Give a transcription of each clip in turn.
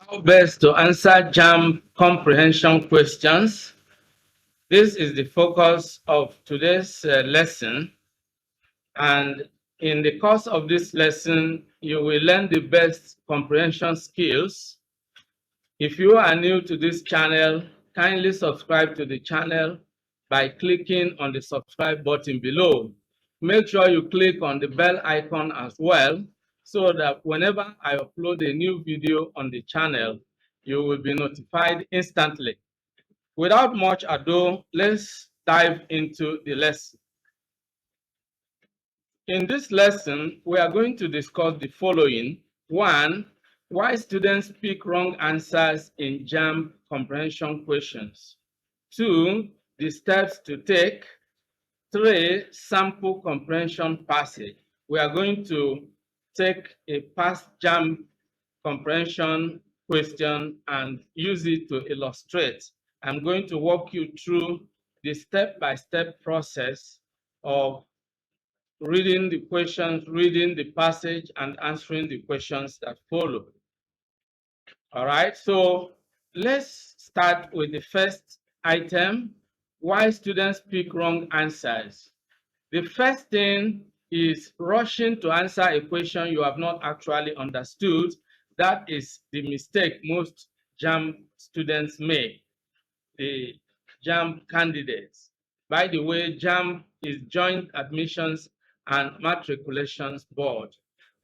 How best to answer Jamb comprehension questions. This is the focus of today's lesson. And in the course of this lesson, you will learn the best comprehension skills. If you are new to this channel, kindly subscribe to the channel by clicking on the subscribe button below. Make sure you click on the bell icon as well, so that whenever I upload a new video on the channel, you will be notified instantly. Without much ado, let's dive into the lesson. In this lesson, we are going to discuss the following. 1. Why students pick wrong answers in Jamb comprehension questions. 2. The steps to take. 3. Sample comprehension passage. We are going to take a past Jamb comprehension question and use it to illustrate. I'm going to walk you through the step-by-step process of reading the questions, reading the passage, and answering the questions that follow. All right, so let's start with the first item, why students pick wrong answers. The first thing is rushing to answer a question you have not actually understood. That is the mistake most Jamb students make, the Jamb candidates. By the way, Jamb is Joint Admissions and Matriculations Board.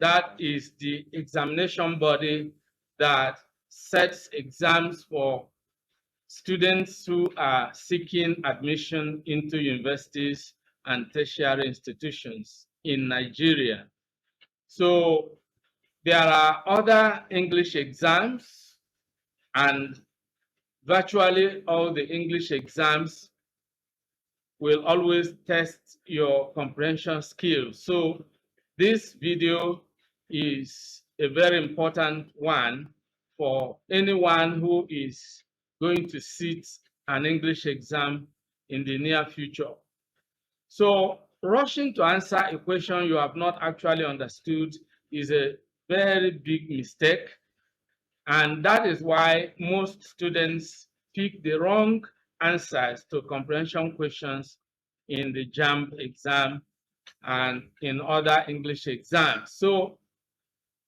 That is the examination body that sets exams for students who are seeking admission into universities and tertiary institutions in Nigeria. So there are other English exams, and virtually all the English exams will always test your comprehension skills. So this video is a very important one for anyone who is going to sit an English exam in the near future. So rushing to answer a question you have not actually understood is a very big mistake. And that is why most students pick the wrong answers to comprehension questions in the Jamb exam and in other English exams. So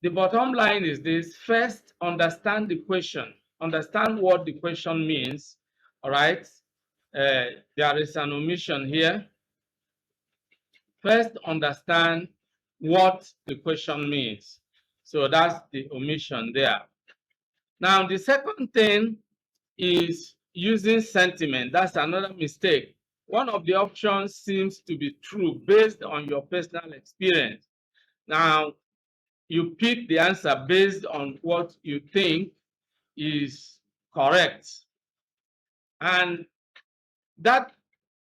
the bottom line is this: first, understand the question, understand what the question means. All right, there is an omission here. First, understand what the question means. So that's the omission there. Now, the second thing is using sentiment. That's another mistake. One of the options seems to be true based on your personal experience. Now, you pick the answer based on what you think is correct. And that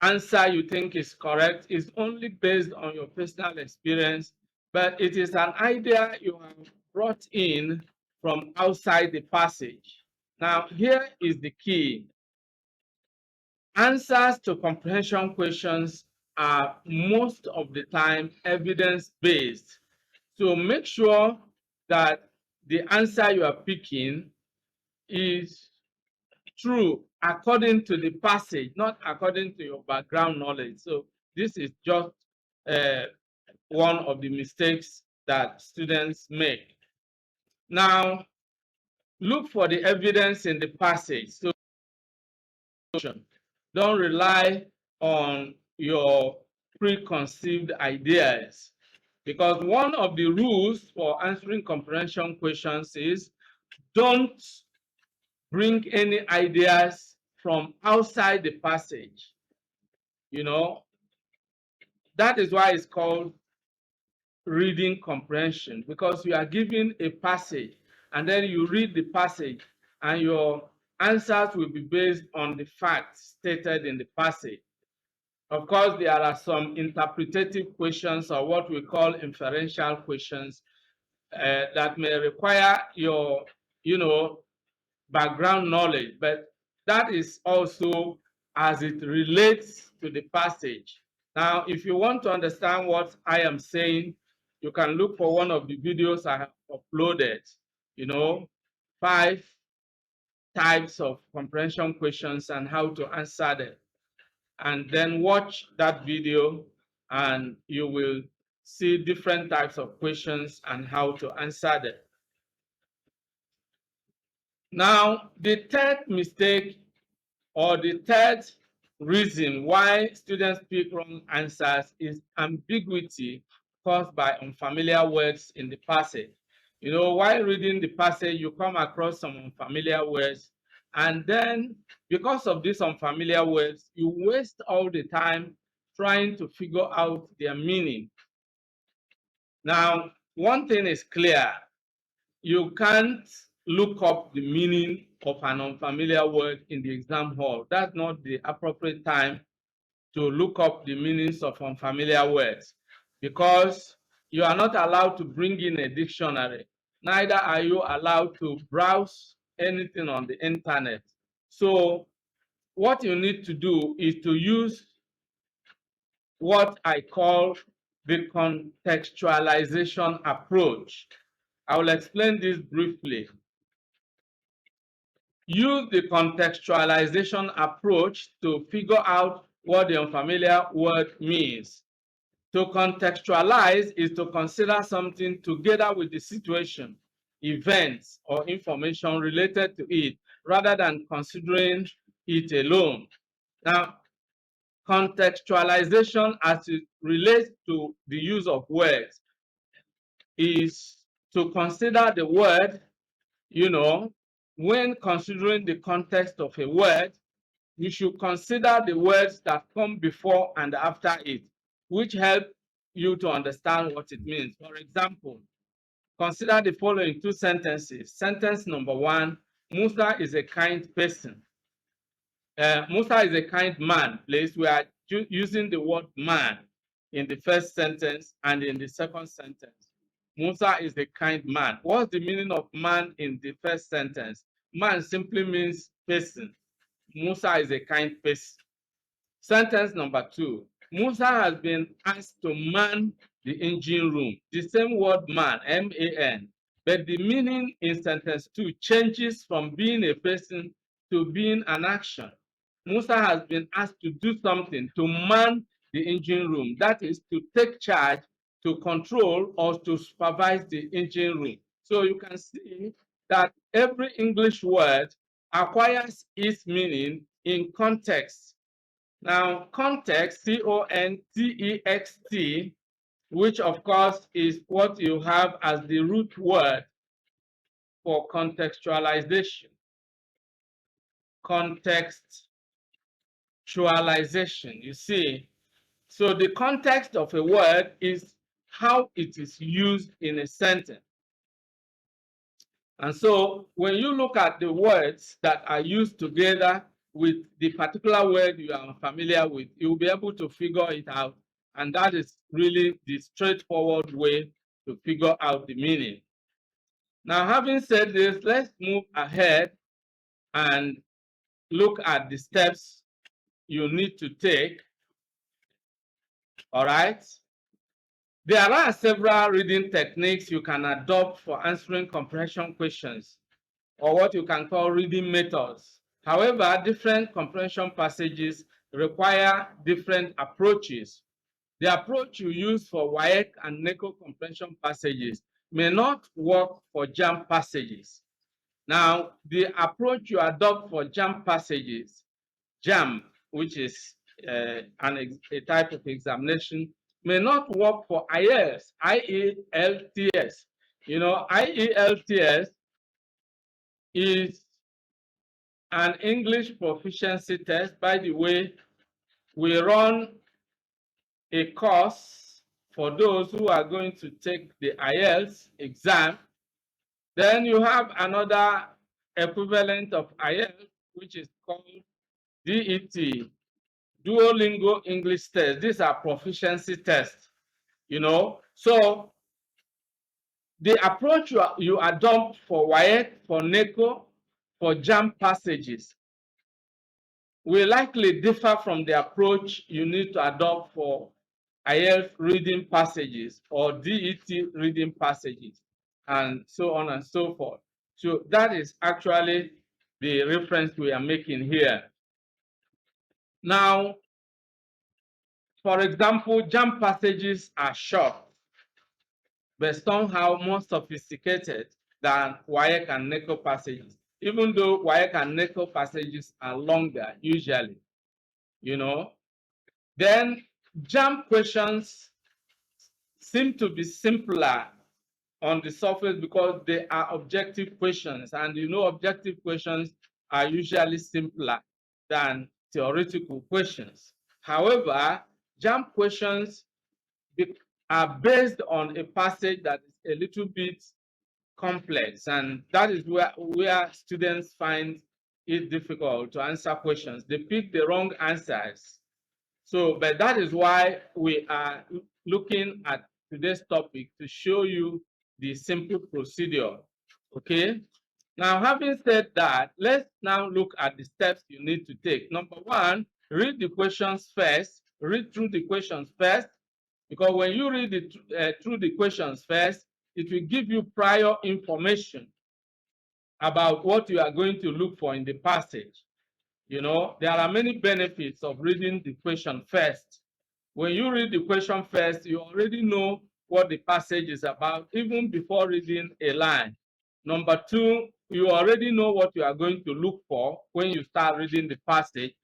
answer you think is correct is only based on your personal experience, but it is an idea you have brought in from outside the passage. Now, here is the key. Answers to comprehension questions are most of the time evidence-based. So make sure that the answer you are picking is true according to the passage, not according to your background knowledge. So this is just one of the mistakes that students make. Now, look for the evidence in the passage. So don't rely on your preconceived ideas, because one of the rules for answering comprehension questions is don't bring any ideas from outside the passage. You know, that is why it's called reading comprehension, because you are given a passage and then you read the passage and your answers will be based on the facts stated in the passage. Of course, there are some interpretative questions, or what we call inferential questions, that may require your, background knowledge, but that is also as it relates to the passage. Now, if you want to understand what I am saying, you can look for one of the videos I have uploaded, 5 types of comprehension questions and how to answer them. And then watch that video and you will see different types of questions and how to answer them. Now, the third mistake or the third reason why students pick wrong answers is ambiguity caused by unfamiliar words in the passage. You know, while reading the passage, you come across some unfamiliar words, and then because of these unfamiliar words, you waste all the time trying to figure out their meaning. Now, one thing is clear: you can't look up the meaning of an unfamiliar word in the exam hall. That's not the appropriate time to look up the meanings of unfamiliar words, because you are not allowed to bring in a dictionary. Neither are you allowed to browse anything on the internet. So what you need to do is to use what I call the contextualization approach. I will explain this briefly. Use the contextualization approach to figure out what the unfamiliar word means. To contextualize is to consider something together with the situation, events, or information related to it, rather than considering it alone. Now, contextualization as it relates to the use of words is to consider the word, when considering the context of a word, you should consider the words that come before and after it, which help you to understand what it means. For example, consider the following 2 sentences. Sentence number 1, Musa is a kind person. Musa is a kind man. Please, we are using the word man in the first sentence and in the second sentence. Musa is a kind man. What's the meaning of man in the first sentence? Man simply means person. Musa is a kind person. Sentence number 2, Musa has been asked to man the engine room. The same word man, M-A-N, but the meaning in sentence 2 changes from being a person to being an action. Musa has been asked to do something, to man the engine room. That is to take charge, to control, or to supervise the engine room. So you can see that every English word acquires its meaning in context. Now, context, C-O-N-T-E-X-T, which of course is what you have as the root word for contextualization. Contextualization, you see. So the context of a word is how it is used in a sentence. And so when you look at the words that are used together with the particular word you are familiar with, you'll be able to figure it out. And that is really the straightforward way to figure out the meaning. Now, having said this, let's move ahead and look at the steps you need to take. All right. There are several reading techniques you can adopt for answering comprehension questions, or what you can call reading methods. However, different comprehension passages require different approaches. The approach you use for WAEC and NECO comprehension passages may not work for Jamb passages. Now, the approach you adopt for Jamb passages, Jamb, which is a type of examination, may not work for IELTS, IELTS. IELTS is an English proficiency test. By the way, we run a course for those who are going to take the IELTS exam. Then you have another equivalent of IELTS, which is called DET, DUOLINGO English Test. These are proficiency tests, So the approach you adopt for WAEC, for NECO, for Jamb passages will likely differ from the approach you need to adopt for IELTS reading passages or DET reading passages, and so on and so forth. So that is actually the reference we are making here. Now, for example, Jamb passages are short, but somehow more sophisticated than WAEC and NECO passages, even though WAEC and NECO passages are longer usually, you know. Then Jamb questions seem to be simpler on the surface because they are objective questions, and you know objective questions are usually simpler than theoretical questions. However, Jamb questions are based on a passage that is a little bit complex, and that is where students find it difficult to answer questions. They pick the wrong answers. So, but that is why we are looking at today's topic to show you the simple procedure. Okay. Now, having said that, let's now look at the steps you need to take. Number one, read the questions first. Read through the questions first, because when you read through the questions first, it will give you prior information about what you are going to look for in the passage. You know, there are many benefits of reading the question first. When you read the question first, you already know what the passage is about, even before reading a line. Number two, you already know what you are going to look for when you start reading the passage,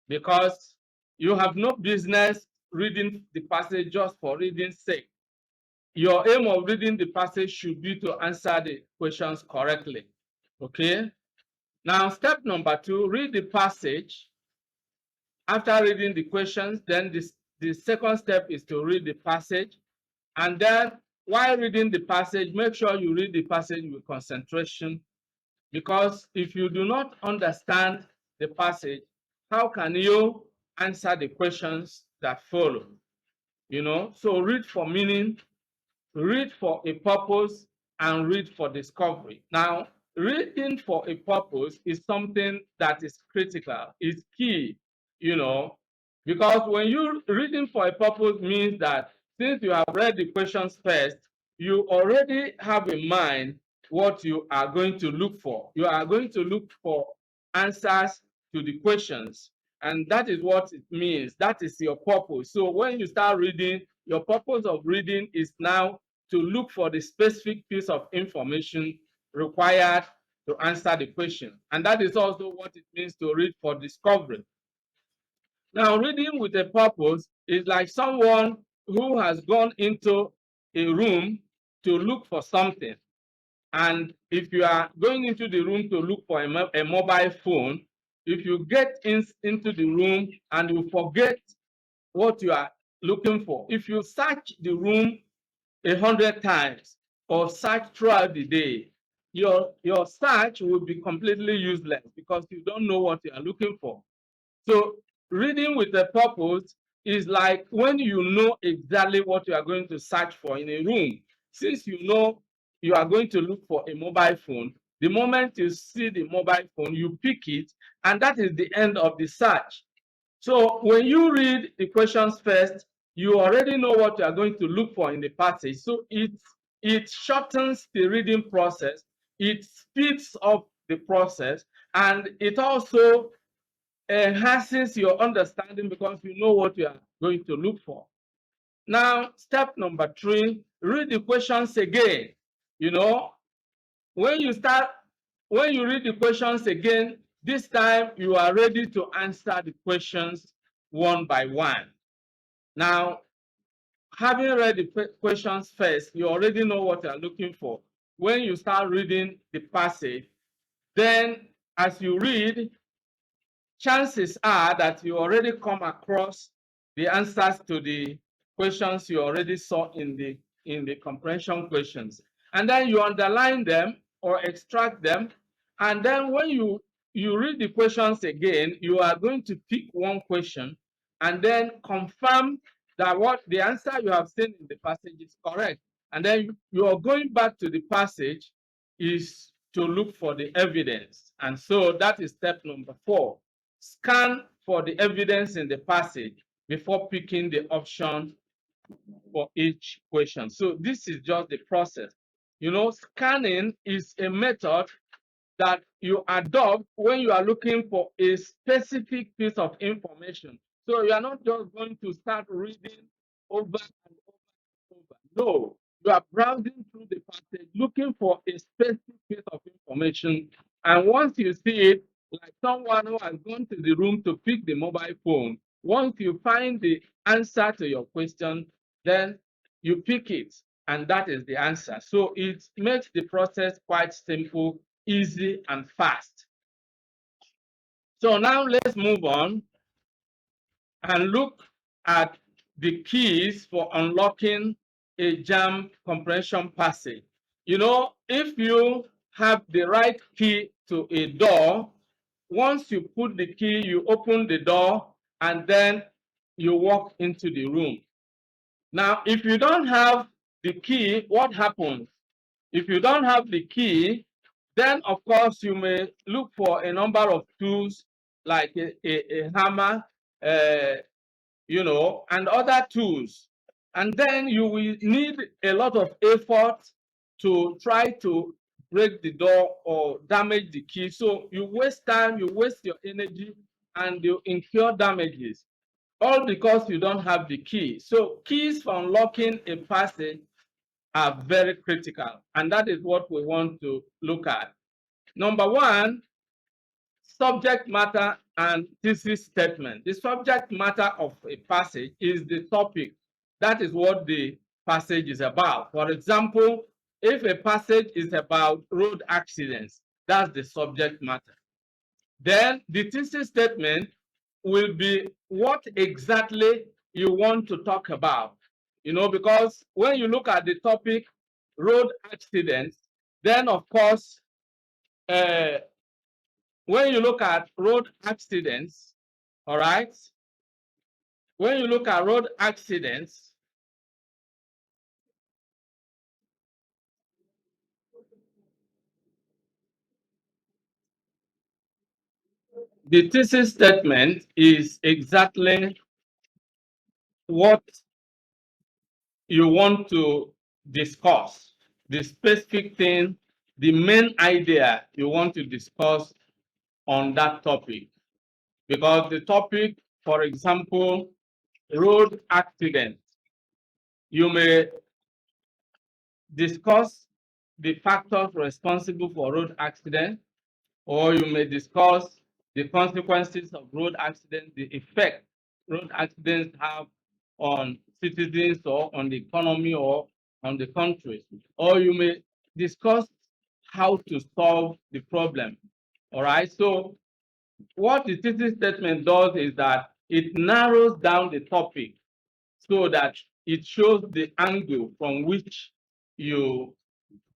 because you have no business reading the passage just for reading's sake. Your aim of reading the passage should be to answer the questions correctly. Okay? Now, step number two, read the passage. After reading the questions, then the second step is to read the passage. And then while reading the passage, make sure you read the passage with concentration, because if you do not understand the passage, how can you answer the questions that follow? You know, so read for meaning, read for a purpose, and read for discovery. Now, reading for a purpose is something that is critical, it's key, you know, because when you're reading for a purpose means that since you have read the questions first, you already have in mind what you are going to look for. You are going to look for answers to the questions, and that is what it means. That is your purpose. So when you start reading, your purpose of reading is now to look for the specific piece of information required to answer the question. And that is also what it means to read for discovery. Now, reading with a purpose is like someone who has gone into a room to look for something. And if you are going into the room to look for a mobile phone, if you get into the room and you forget what you are looking for, if you search the room 100 times or search throughout the day, your search will be completely useless because you don't know what you are looking for. So reading with a purpose is like when you know exactly what you are going to search for in a room. Since you know you are going to look for a mobile phone, the moment you see the mobile phone, you pick it, and that is the end of the search. So when you read the questions first, you already know what you are going to look for in the passage. So it shortens the reading process, it speeds up the process, and it also enhances your understanding because you know what you are going to look for. Now, step number three, read the questions again. You know, when you read the questions again, this time you are ready to answer the questions one by one. Now, having read the questions first, you already know what you are looking for. When you start reading the passage, then as you read, chances are that you already come across the answers to the questions you already saw in the comprehension questions. And then you underline them or extract them. And then when you read the questions again, you are going to pick one question and then confirm that what the answer you have seen in the passage is correct. And then you are going back to the passage is to look for the evidence. And so that is step number 4. Scan for the evidence in the passage before picking the option for each question. So this is just the process. You know, scanning is a method that you adopt when you are looking for a specific piece of information. So you are not just going to start reading over and over. No, you are browsing through the passage looking for a specific piece of information. And once you see it, like someone who has gone to the room to pick the mobile phone, once you find the answer to your question, then you pick it, and that is the answer. So it makes the process quite simple, easy, and fast. So now let's move on and look at the keys for unlocking a Jamb comprehension passage. You know, if you have the right key to a door, once you put the key, you open the door, and then you walk into the room. Now, if you don't have the key, what happens? If you don't have the key, then of course you may look for a number of tools like a hammer, uh, you know, and other tools. And then you will need a lot of effort to try to break the door or damage the key. So you waste time, you waste your energy, and you incur damages, all because you don't have the key. So keys for unlocking a passage are very critical, and that is what we want to look at. Number one, subject matter and thesis statement. The subject matter of a passage is the topic. That is what the passage is about. For example, if a passage is about road accidents, that's the subject matter. Then the thesis statement will be what exactly you want to talk about. You know, because when you look at the topic road accidents, then of course, uh, when you look at road accidents, all right, when you look at road accidents, the thesis statement is exactly what you want to discuss, the specific thing, the main idea you want to discuss on that topic. Because the topic, for example, road accident, you may discuss the factors responsible for road accident, or you may discuss the consequences of road accidents, the effect road accidents have on citizens or on the economy or on the country. Or you may discuss how to solve the problem. All right. So what the thesis statement does is that it narrows down the topic so that it shows the angle from which you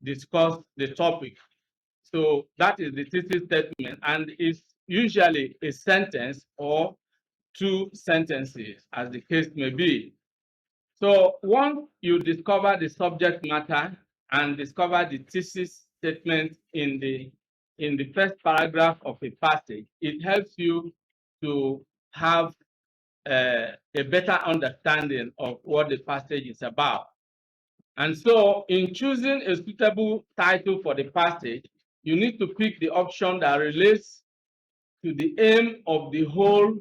discuss the topic. So that is the thesis statement, and it's usually a sentence or two sentences, as the case may be. So once you discover the subject matter and discover the thesis statement in the first paragraph of a passage, it helps you to have a better understanding of what the passage is about. And so in choosing a suitable title for the passage, you need to pick the option that relates to the aim of the whole,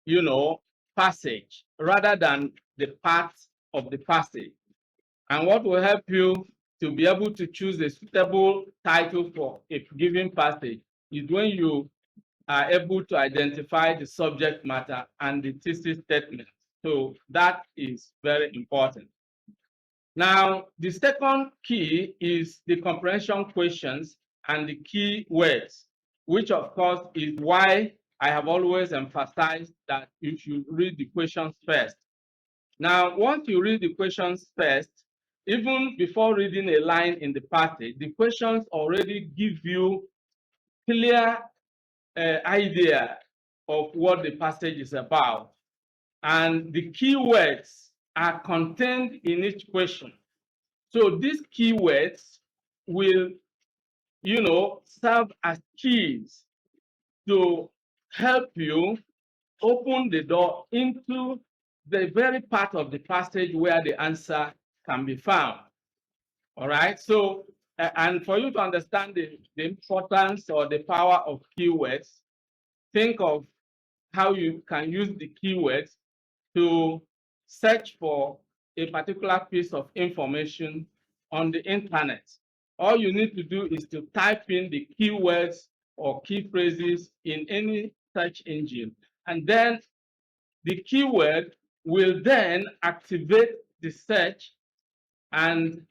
you know, passage rather than the parts of the passage. And what will help you to be able to choose a suitable title for a given passage is when you are able to identify the subject matter and the thesis statement. So that is very important. Now, the second key is the comprehension questions and the key words, which of course is why I have always emphasized that you should read the questions first. Now, once you read the questions first, even before reading a line in the passage, the questions already give you clear idea of what the passage is about. And the keywords are contained in each question. So these keywords will, you know, serve as keys to help you open the door into the very part of the passage where the answer can be found. All right. So And for you to understand the importance or the power of keywords, think of how you can use the keywords to search for a particular piece of information on the internet. All you need to do is to type in the keywords or key phrases in any search engine, and then the keyword will then activate the search, and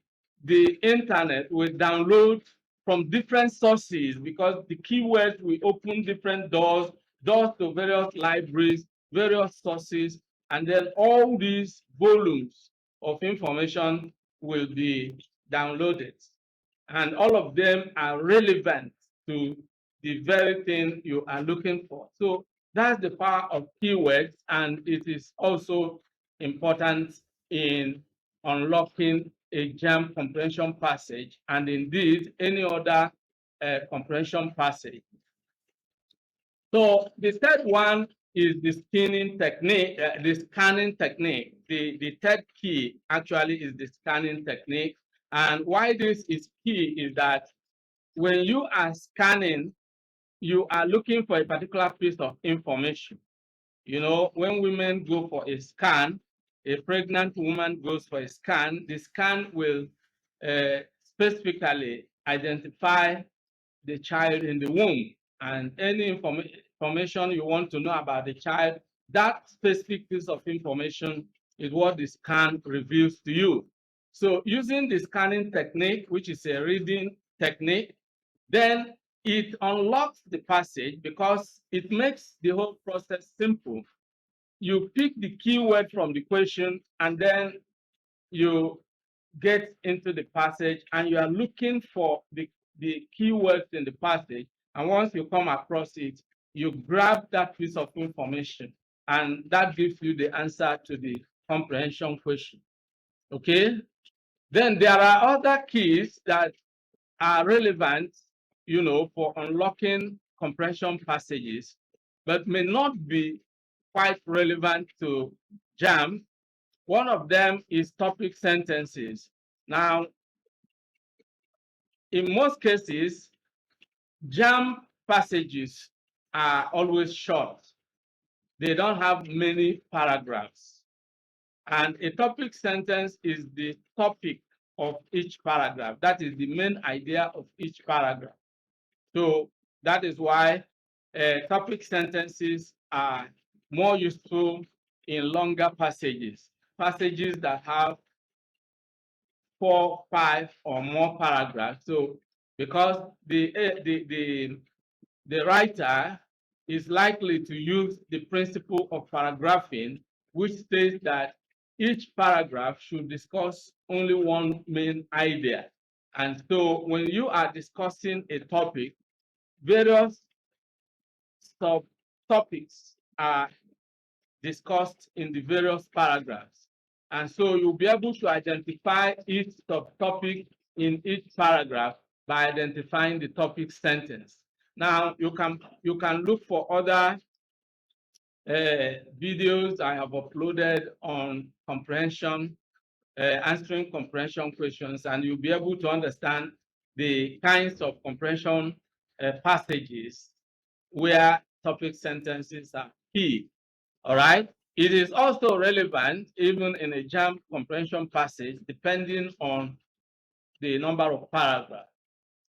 the internet will download from different sources, because the keywords will open different doors to various libraries, various sources, and then all these volumes of information will be downloaded. And all of them are relevant to the very thing you are looking for. So that's the power of keywords, and it is also important in unlocking a Jamb comprehension passage, and indeed any other comprehension passage. So the third one is the scanning technique. The third key actually is the scanning technique. And why this is key is that when you are scanning, you are looking for a particular piece of information. You know, when women go for a scan, a pregnant woman goes for a scan, the scan will specifically identify the child in the womb, and any information you want to know about the child, that specific piece of information is what the scan reveals to you. So using the scanning technique, which is a reading technique, then it unlocks the passage because it makes the whole process simple. You pick the keyword from the question, and then you get into the passage, and you are looking for the keywords in the passage. And once you come across it, you grab that piece of information, and that gives you the answer to the comprehension question. Okay? Then there are other keys that are relevant, you know, for unlocking comprehension passages, but may not be quite relevant to Jamb. One of them is topic sentences. Now, in most cases, Jamb passages are always short. They don't have many paragraphs. And a topic sentence is the topic of each paragraph. That is the main idea of each paragraph. So that is why topic sentences are more useful in longer passages, passages that have 4, 5, or more paragraphs. So because the writer is likely to use the principle of paragraphing, which states that each paragraph should discuss only one main idea. And so when you are discussing a topic, various subtopics are discussed in the various paragraphs. And so you'll be able to identify each subtopic in each paragraph by identifying the topic sentence. Now, you can look for other videos I have uploaded on comprehension, answering comprehension questions, and you'll be able to understand the kinds of comprehension passages where topic sentences are key. All right. It is also relevant even in a Jamb comprehension passage, depending on the number of paragraphs.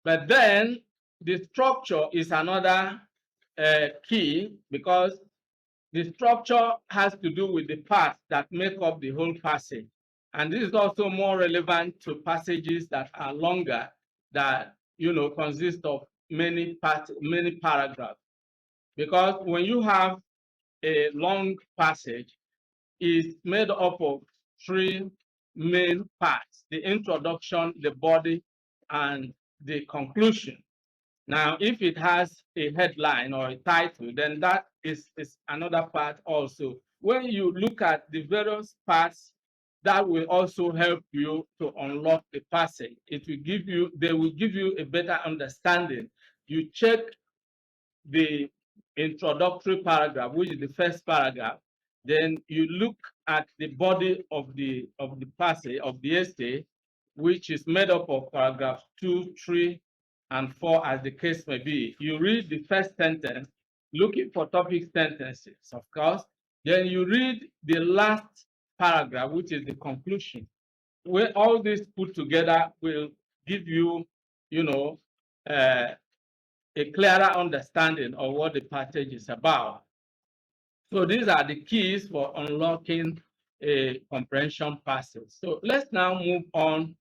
But then the structure is another key, because the structure has to do with the parts that make up the whole passage. And this is also more relevant to passages that are longer, that, you know, consist of many parts, many paragraphs. Because when you have a long passage, is made up of 3 main parts: the introduction, the body, and the conclusion. Now, if it has a headline or a title, then that is another part also. When you look at the various parts, that will also help you to unlock the passage. They will give you a better understanding. You check the introductory paragraph, which is the first paragraph, then you look at the body of the passage, of the essay, which is made up of paragraph 2, 3, and 4, as the case may be. You read the first sentence, looking for topic sentences, of course. Then you read the last paragraph, which is the conclusion. Where all this put together will give you, you know, a clearer understanding of what the passage is about. So these are the keys for unlocking a comprehension passage. So let's now move on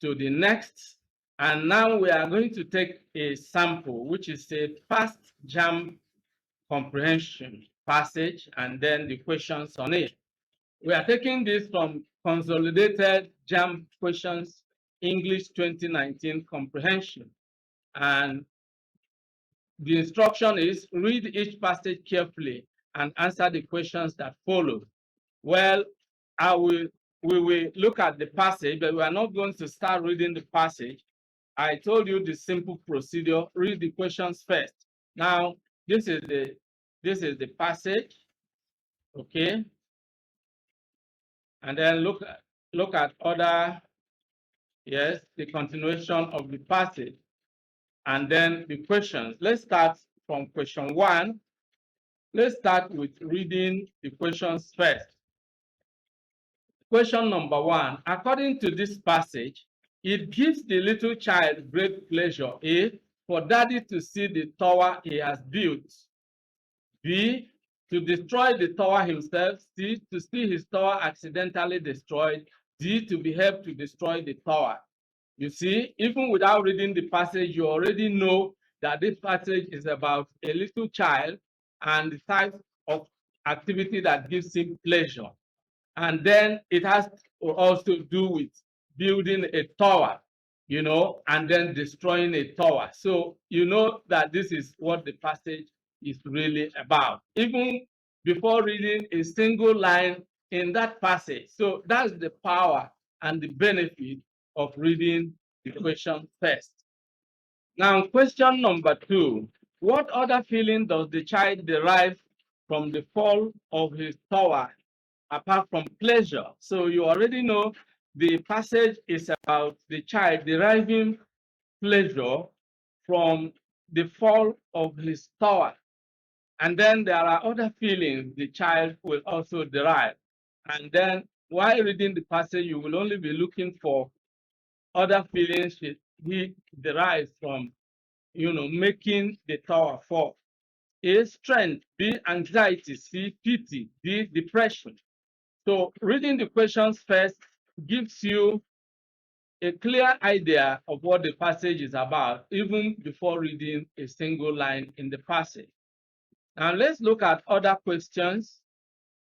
to the next. And now we are going to take a sample, which is a past Jamb comprehension passage, and then the questions on it. We are taking this from Consolidated Jamb Questions English 2019 Comprehension. And the instruction is read each passage carefully and answer the questions that follow. Well, we will look at the passage, but we are not going to start reading the passage. I told you the simple procedure. Read the questions first. Now, this is the passage, okay? And then look at other, yes, the continuation of the passage, and then the questions. Let's start from question 1. Let's start with reading the questions first. Question number 1. According to this passage, it gives the little child great pleasure, A, for daddy to see the tower he has built, B, to destroy the tower himself, C, to see his tower accidentally destroyed, D, to be helped to destroy the tower. You see, even without reading the passage, you already know that this passage is about a little child and the type of activity that gives him pleasure. And then it has to also do with building a tower, and then destroying a tower. So you know that this is what the passage is really about, even before reading a single line in that passage. So that's the power and the benefit of reading the question first. Now, question number 2. What other feeling does the child derive from the fall of his tower apart from pleasure? So you already know the passage is about the child deriving pleasure from the fall of his tower. And then there are other feelings the child will also derive. And then while reading the passage, you will only be looking for other feelings he derives from, making the tower fall. A, strength, B, anxiety, C, pity, D, depression. So reading the questions first gives you a clear idea of what the passage is about, even before reading a single line in the passage. Now let's look at other questions.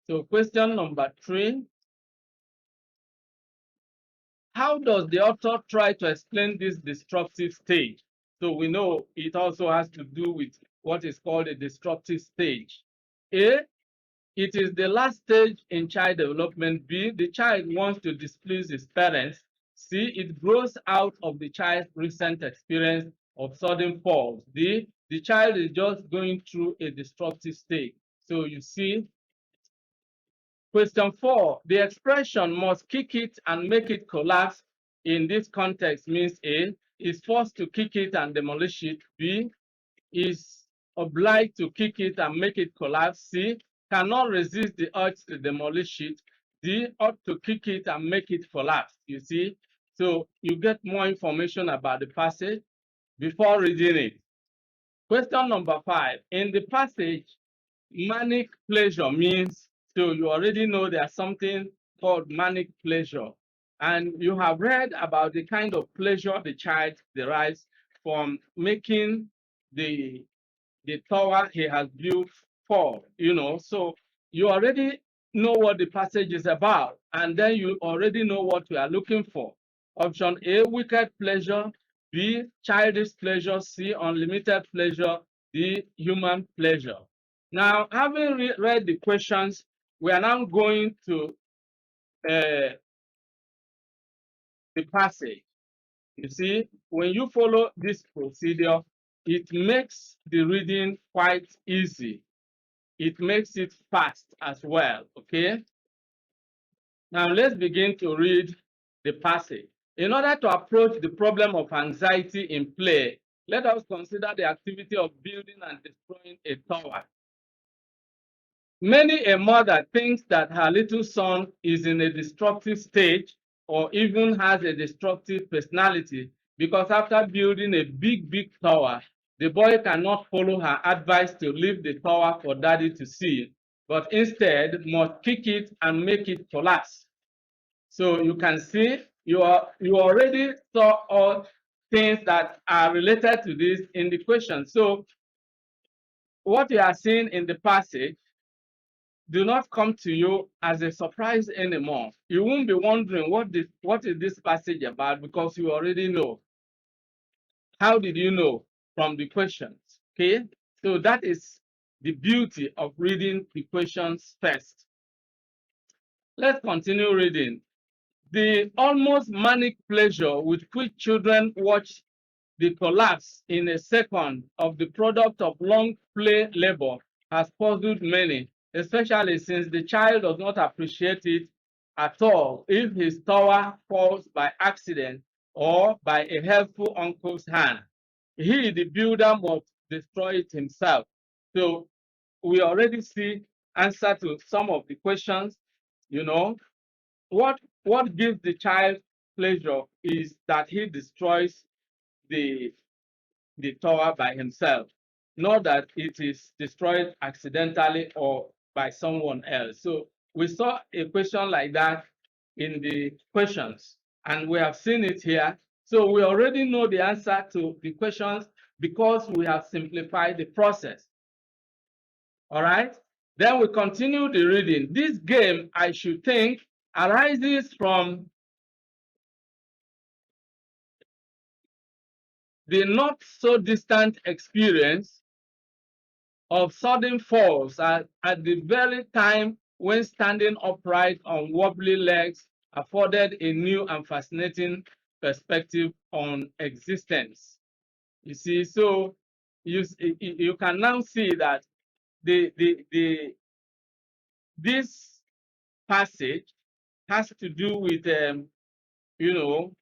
So question number 3. How does the author try to explain this destructive stage? So we know it also has to do with what is called a destructive stage. A, it is the last stage in child development. B, the child wants to displease his parents. C, it grows out of the child's recent experience of sudden falls. D, the child is just going through a destructive stage. So you see, question 4, the expression must kick it and make it collapse in this context means A, is forced to kick it and demolish it. B, is obliged to kick it and make it collapse. C, cannot resist the urge to demolish it. D, ought to kick it and make it collapse. You see, so you get more information about the passage before reading it. Question number 5. In the passage, manic pleasure means, so you already know there's something called manic pleasure. And you have read about the kind of pleasure the child derives from making the tower he has built fall, So you already know what the passage is about, and then you already know what we are looking for. Option A, wicked pleasure. B, childish pleasure. C, unlimited pleasure. D, human pleasure. Now, having read the questions, we are now going to the passage. You see, when you follow this procedure, it makes the reading quite easy. It makes it fast as well, okay? Now let's begin to read the passage. In order to approach the problem of anxiety in play, let us consider the activity of building and destroying a tower. Many a mother thinks that her little son is in a destructive stage or even has a destructive personality because after building a big tower, the boy cannot follow her advice to leave the tower for daddy to see, but instead must kick it and make it collapse. So you can see you already saw all things that are related to this in the question. So what you are seeing in the passage do not come to you as a surprise anymore. You won't be wondering what is this passage about, because you already know. How did you know? From the questions. Okay, so that is the beauty of reading the questions first. Let's continue reading. The almost manic pleasure with which children watch the collapse in a second of the product of long play labor has puzzled many, especially since the child does not appreciate it at all if his tower falls by accident or by a helpful uncle's hand. He, the builder, must destroy it himself. So we already see answer to some of the questions. You know, what gives the child pleasure is that he destroys the the tower by himself, not that it is destroyed accidentally or by someone else. So we saw a question like that in the questions, and we have seen it here. So we already know the answer to the questions because we have simplified the process. All right. Then we continue the reading. This game, I should think, arises from the not so distant experience of sudden falls at the very time when standing upright on wobbly legs afforded a new and fascinating perspective on existence. You see, so you can now see that this passage has to do with you know,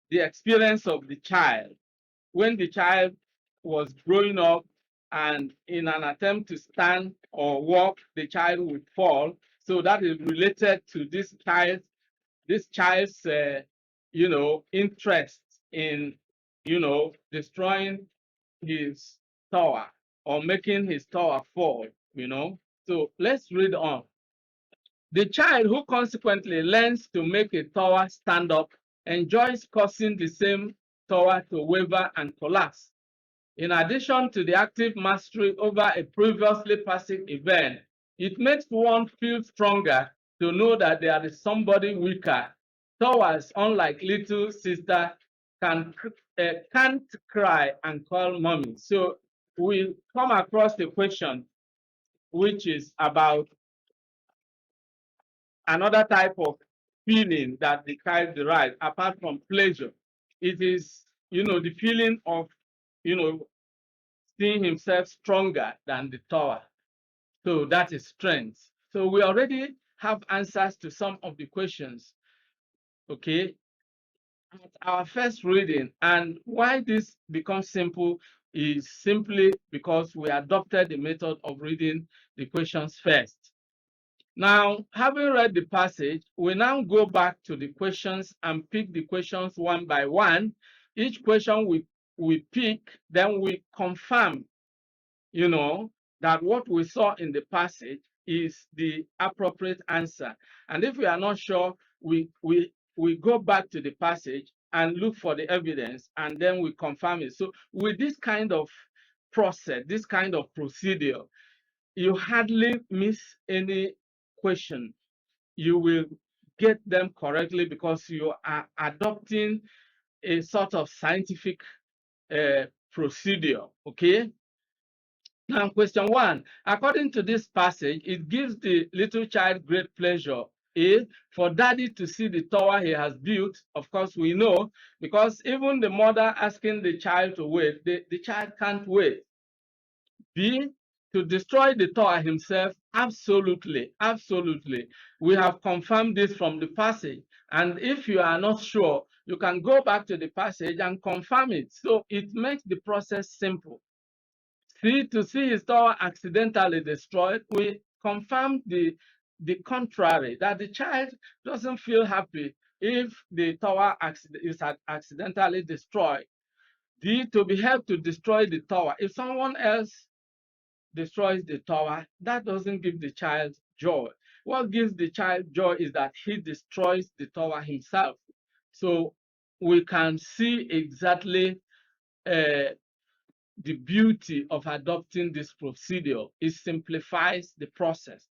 the experience of the child when the child was growing up, and in an attempt to stand or walk, the child would fall. So that is related to this child's interest in destroying his tower or making his tower fall. So let's read on. The child who consequently learns to make a tower stand up enjoys causing the same tower to waver and collapse. In addition to the active mastery over a previously passive event, it makes one feel stronger to know that there is somebody weaker. Towers, unlike little sister, can't cry and call mommy. So we come across the question which is about another type of feeling that the child derives apart from pleasure. It is, the feeling of, you know, seeing himself stronger than the tower. So that is strength. So we already have answers to some of the questions, okay, at our first reading. And why this becomes simple is simply because we adopted the method of reading the questions first. Now, having read the passage, we now go back to the questions and pick the questions one by one. Each question we pick, then we confirm, that what we saw in the passage is the appropriate answer. And if we are not sure, we go back to the passage and look for the evidence, and then we confirm it. So with this kind of process, this kind of procedure, you hardly miss any question. You will get them correctly because you are adopting a sort of scientific procedure, okay? Now, question one, according to this passage, it gives the little child great pleasure, A, for daddy to see the tower he has built. Of course, we know, because even the mother asking the child to wait, the child can't wait. B, to destroy the tower himself. Absolutely, absolutely. We have confirmed this from the passage. And if you are not sure, you can go back to the passage and confirm it. So it makes the process simple. See, to see his tower accidentally destroyed, we confirm the contrary, that the child doesn't feel happy if the tower is accidentally destroyed. D, to be helped to destroy the tower. If someone else destroys the tower, that doesn't give the child joy. What gives the child joy is that he destroys the tower himself. So we can see exactly the beauty of adopting this procedure. It simplifies the process.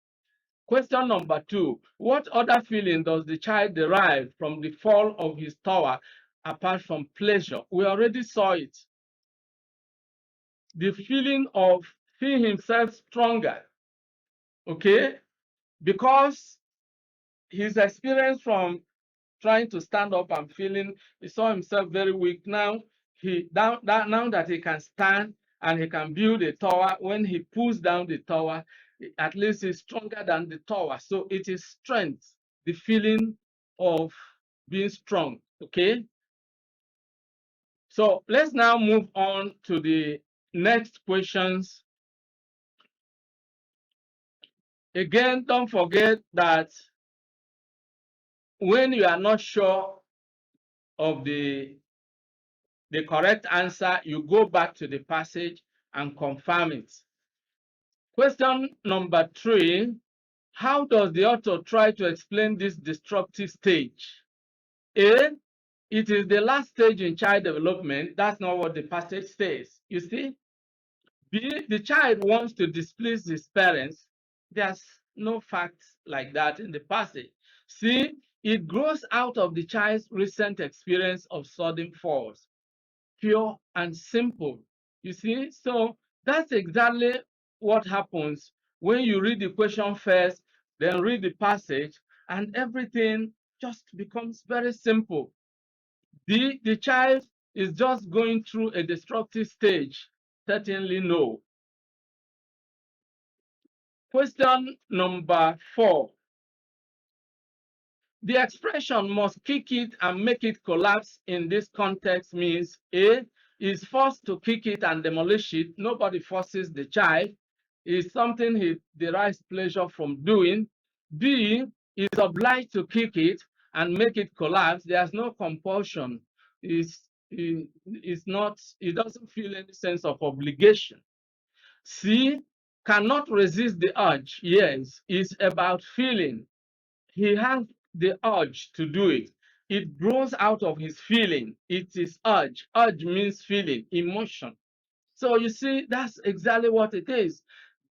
Question number 2, what other feeling does the child derive from the fall of his tower apart from pleasure? We already saw it. The feeling of seeing himself stronger, okay? Because his experience from trying to stand up and feeling, he saw himself very weak. Now now that he can stand and he can build a tower, when he pulls down the tower, at least he's stronger than the tower. So it is strength, the feeling of being strong, okay? So let's now move on to the next questions. Again, don't forget that when you are not sure of the correct answer, you go back to the passage and confirm it. Question number 3, how does the author try to explain this disruptive stage? A, it is the last stage in child development. That's not what the passage says. You see? B, the child wants to displease his parents. There's no facts like that in the passage. C, it grows out of the child's recent experience of sudden falls. Pure and simple. You see, so that's exactly what happens when you read the question first, then read the passage, and everything just becomes very simple. The child is just going through a destructive stage. Certainly no. Question number 4. The expression must kick it and make it collapse in this context means A, is forced to kick it and demolish it. Nobody forces the child. It's something he derives pleasure from doing. B, is obliged to kick it and make it collapse. There's no compulsion. He doesn't feel any sense of obligation. C, cannot resist the urge. Yes, it's about feeling. He has the urge to do it. It grows out of his feeling. It is urge. Urge means feeling, emotion. So you see, that's exactly what it is.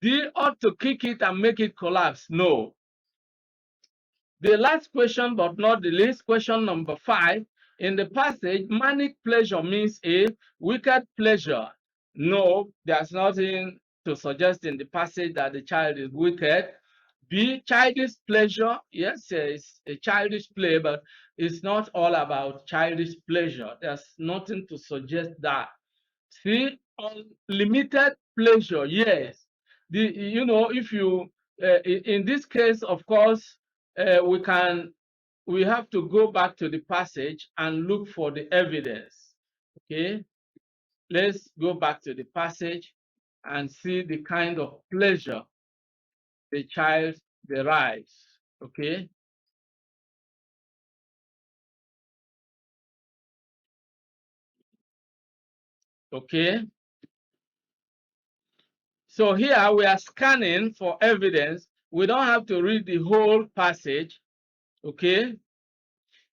They ought to kick it and make it collapse. No. The last question, but not the least, question number 5. In the passage, manic pleasure means a wicked pleasure. No, there's nothing to suggest in the passage that the child is wicked. B, childish pleasure. Yes, it's a childish play, but it's not all about childish pleasure. There's nothing to suggest that. See, unlimited pleasure. Yes, if you in this case, of course, we have to go back to the passage and look for the evidence. Okay, let's go back to the passage and see the kind of pleasure the child derives. Okay. Okay. So here we are scanning for evidence. We don't have to read the whole passage. Okay.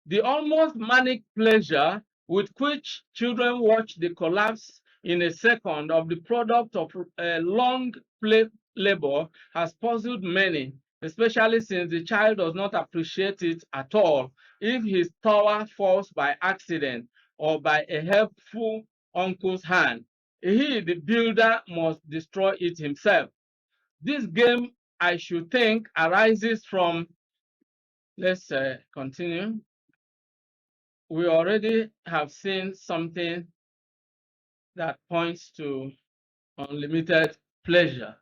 The almost manic pleasure with which children watch the collapse in a second of the product of long play labor has puzzled many, especially since the child does not appreciate it at all if his tower falls by accident or by a helpful uncle's hand. He, the builder, must destroy it himself. This game, I should think, arises from, let's continue. We already have seen something that points to unlimited pleasure.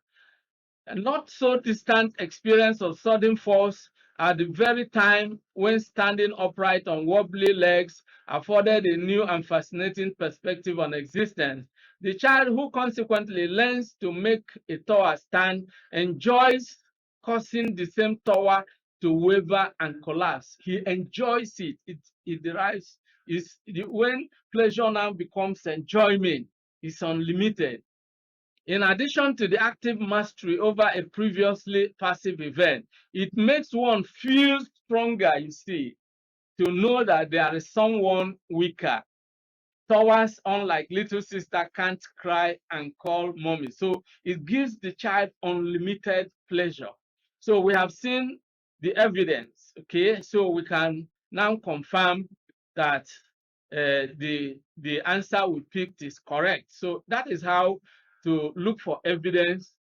A not so distant experience of sudden falls at the very time when standing upright on wobbly legs afforded a new and fascinating perspective on existence. The child who consequently learns to make a tower stand enjoys causing the same tower to waver and collapse. He enjoys it. It derives, when pleasure now becomes enjoyment, it's unlimited. In addition to the active mastery over a previously passive event, it makes one feel stronger, you see, to know that there is someone weaker. Towards, unlike little sister, can't cry and call mommy. So it gives the child unlimited pleasure. So we have seen the evidence, okay? So we can now confirm that the answer we picked is correct. So that is how to look for evidence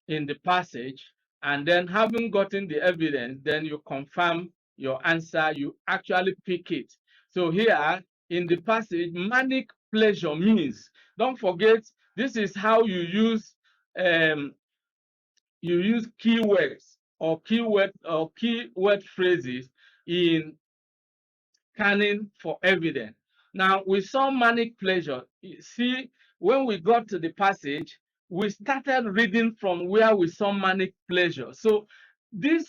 in the passage. And then having gotten the evidence, then you confirm your answer, you actually pick it. So here in the passage, manic pleasure means, don't forget, this is how you use keywords or keyword phrases in scanning for evidence. Now, we saw manic pleasure. You see, when we got to the passage, we started reading from where we saw manic pleasure. So this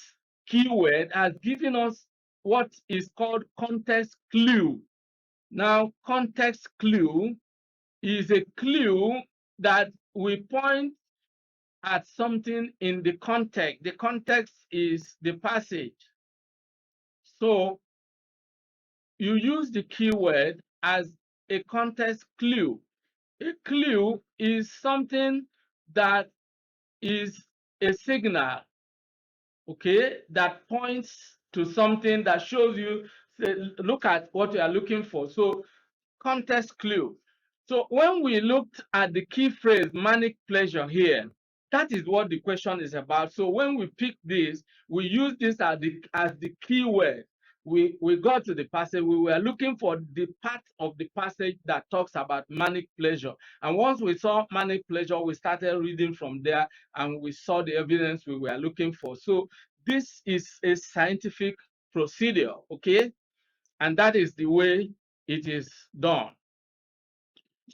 keyword has given us what is called context clue. Now, context clue is a clue that we point at something in the context. The context is the passage. So you use the keyword as a context clue. A clue is something that is a signal, okay, that points to something, that shows you, say, look at what you are looking for. So context clue. So when we looked at the key phrase manic pleasure here, that is what the question is about. So when we pick this, we use this as the keyword. We got to the passage, we were looking for the part of the passage that talks about manic pleasure. And once we saw manic pleasure, we started reading from there and we saw the evidence we were looking for. So this is a scientific procedure, okay? And that is the way it is done.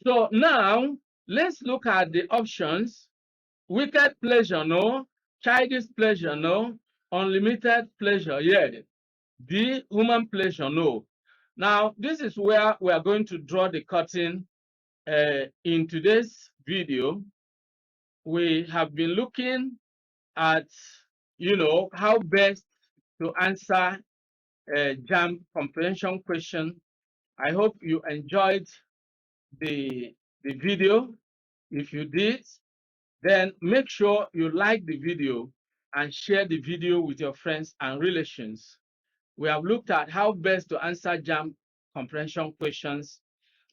So now let's look at the options. Wicked pleasure, no. Childish pleasure, no. Unlimited pleasure, yes. The human pleasure, no. Now, this is where we are going to draw the curtain. In today's video, we have been looking at, how best to answer Jamb comprehension question. I hope you enjoyed the video. If you did, then make sure you like the video and share the video with your friends and relations. We have looked at how best to answer Jamb comprehension questions.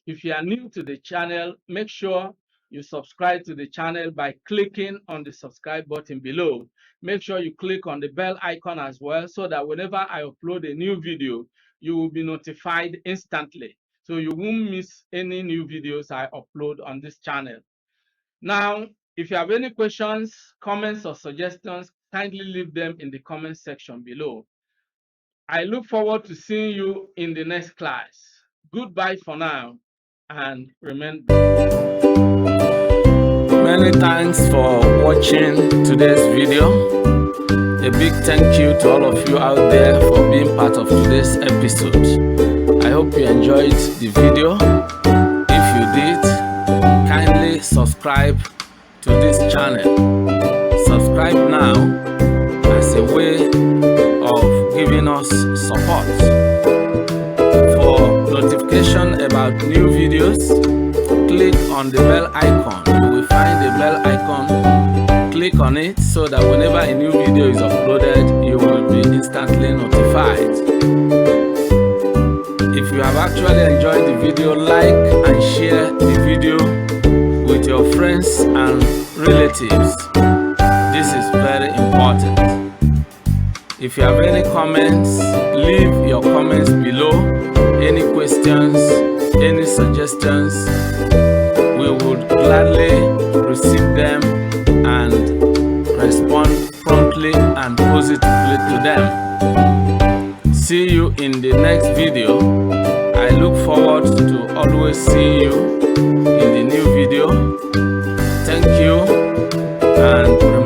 If you are new to the channel, make sure you subscribe to the channel by clicking on the subscribe button below. Make sure you click on the bell icon as well, so that whenever I upload a new video, you will be notified instantly. So you won't miss any new videos I upload on this channel. Now, if you have any questions, comments, or suggestions, kindly leave them in the comment section below. I look forward to seeing you in the next class. Goodbye for now, and remember. Many thanks for watching today's video. A big thank you to all of you out there for being part of today's episode. I hope you enjoyed the video. If you did, kindly subscribe to this channel. Subscribe now as a way of giving us support. For notification about new videos, click on the bell icon. You will find the bell icon. Click on it so that whenever a new video is uploaded, you will be instantly notified. If you have actually enjoyed the video, like and share the video with your friends and relatives. This is very important. If you have any comments, leave your comments below. Any questions, any suggestions, we would gladly receive them and respond promptly and positively to them. always see you in the new video. Thank you and